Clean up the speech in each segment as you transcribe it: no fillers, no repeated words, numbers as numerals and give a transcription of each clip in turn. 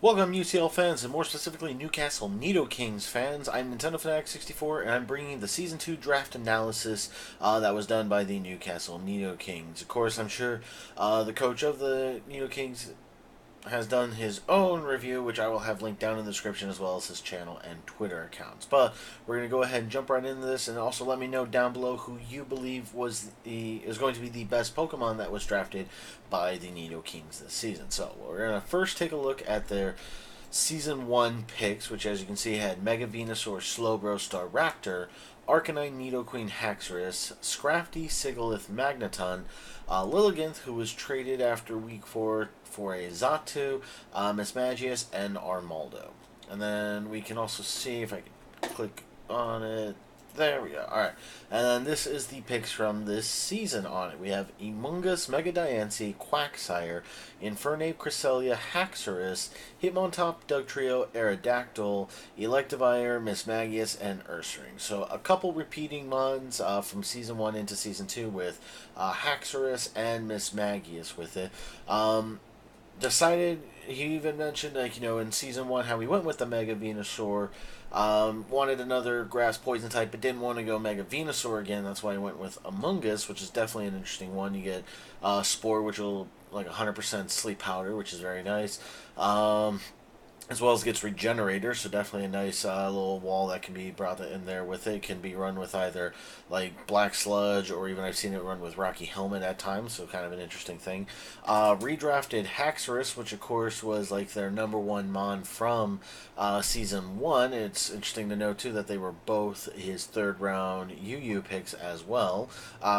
Welcome, UCL fans, and more specifically Newcastle Nidokings fans. I'm Nintendo Fanatic 64, and I'm bringing the Season 2 draft analysis that was done by the Newcastle Nidokings. Of course, I'm sure the coach of the Nidokings has done his own review, which I will have linked down in the description, as well as his channel and Twitter accounts. But we're going to go ahead and jump right into this, and also let me know down below who you believe is going to be the best Pokemon that was drafted by the Nidokings this season. So we're going to first take a look at their Season 1 picks, which, as you can see, had Mega Venusaur, Slowbro, Staraptor, Arcanine, Nidoqueen, Haxorus, Scrafty, Sigilyph, Magneton, Lilligant, who was traded after Week 4 for a Xatu, Mismagius, and Armaldo. And then we can also see, if I can click on it, there we go. Alright. And then this is the picks from this season on it. We have Emungus, Mega Diancie, Quagsire, Infernape, Cresselia, Haxorus, Hitmontop, Dugtrio, Aerodactyl, Electivire, Mismagius, and Ursaring. So a couple repeating mons from Season 1 into Season 2 with Haxorus and Mismagius with it. Decided, he even mentioned, in Season 1 how he went with the Mega Venusaur. Wanted another grass poison type, but didn't want to go Mega Venusaur again. That's why he went with Amoonguss, which is definitely an interesting one. You get Spore, which will like 100% sleep powder, which is very nice. As well as gets Regenerator, so definitely a nice little wall that can be brought in there with it. It can be run with either like Black Sludge, or even I've seen it run with Rocky Helmet at times, so kind of an interesting thing. Redrafted Haxorus, which of course was like their number one mon from Season 1. It's interesting to note too that they were both his third round UU picks as well,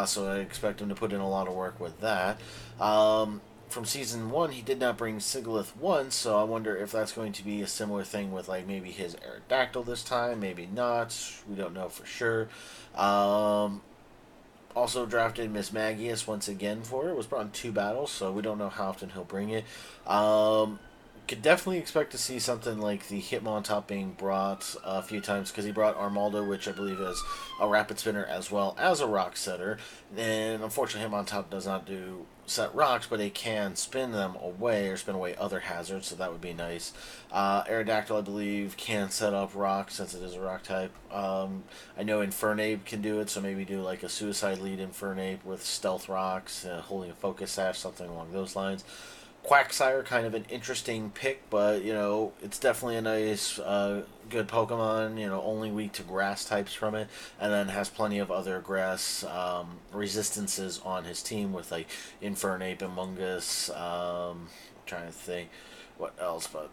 so I expect him to put in a lot of work with that. From Season 1, he did not bring Sigilyph once, so I wonder if that's going to be a similar thing with like maybe his Aerodactyl this time, maybe not. We don't know for sure. Also drafted Mismagius once again for it. It was brought in 2 battles, so we don't know how often he'll bring it. Could definitely expect to see something like the Hitmontop being brought a few times, because he brought Armaldo, which I believe is a Rapid Spinner as well as a Rock Setter. And unfortunately, Hitmontop does not do set rocks, but it can spin them away or spin away other hazards, so that would be nice. Aerodactyl, I believe, can set up rocks since it is a rock type. I know Infernape can do it, so maybe do like a Suicide Lead Infernape with Stealth Rocks, holding a Focus Sash, something along those lines. Quagsire, kind of an interesting pick, but, it's definitely a nice, good Pokemon, only weak to grass types from it, and then has plenty of other grass resistances on his team with, like, Infernape, Amoonguss, trying to think what else, but,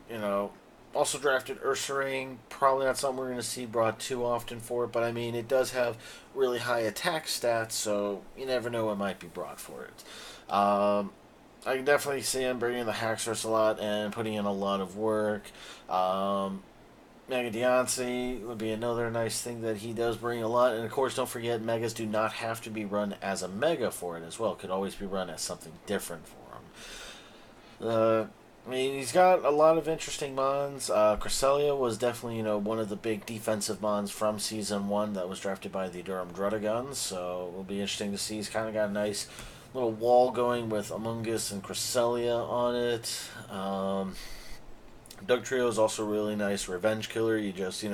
also drafted Ursaring, probably not something we're going to see brought too often for it, but, I mean, it does have really high attack stats, so you never know what might be brought for it. I can definitely see him bringing the Haxorus a lot and putting in a lot of work. Mega Diancie would be another nice thing that he does bring a lot. And of course, don't forget, Megas do not have to be run as a Mega for it as well. It could always be run as something different for him. I mean, he's got a lot of interesting mons. Cresselia was definitely, one of the big defensive mons from Season 1 that was drafted by the Durham Druddigons. So it'll be interesting to see. He's kind of got a nice little wall going with Amoonguss and Cresselia on it. Dugtrio is also really nice revenge killer. You just,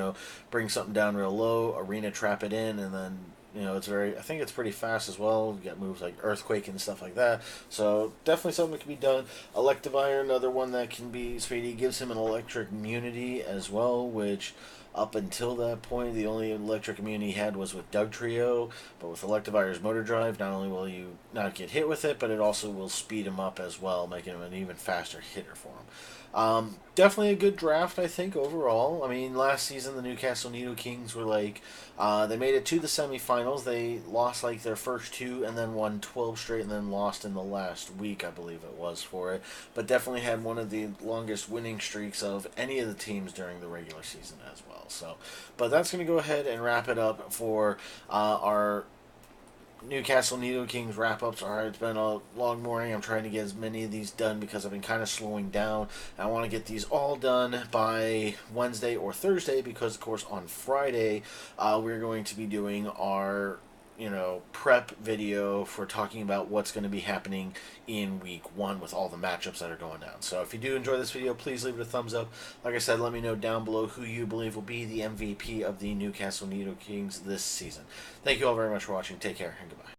bring something down real low, arena trap it in, and then, I think it's pretty fast as well. You got moves like Earthquake and stuff like that. So definitely something that can be done. Electivire, another one that can be speedy, gives him an electric immunity as well, which up until that point, the only electric immunity he had was with Dugtrio, but with Electivire's Motor Drive, not only will you not get hit with it, but it also will speed him up as well, making him an even faster hitter for him. Definitely a good draft, I think, overall. I mean, last season, the Newcastle Nidokings were like, they made it to the semifinals. They lost like their first 2 and then won 12 straight and then lost in the last week, I believe it was, for it. But definitely had one of the longest winning streaks of any of the teams during the regular season as well. So, but that's going to go ahead and wrap it up for our Newcastle Nidokings wrap-ups. Alright, it's been a long morning. I'm trying to get as many of these done because I've been kind of slowing down. I want to get these all done by Wednesday or Thursday because, of course, on Friday, we're going to be doing our prep video for talking about what's going to be happening in week 1 with all the matchups that are going down. So if you do enjoy this video, please leave it a thumbs up. Like I said, let me know down below who you believe will be the MVP of the Newcastle Nidokings this season. Thank you all very much for watching. Take care and goodbye.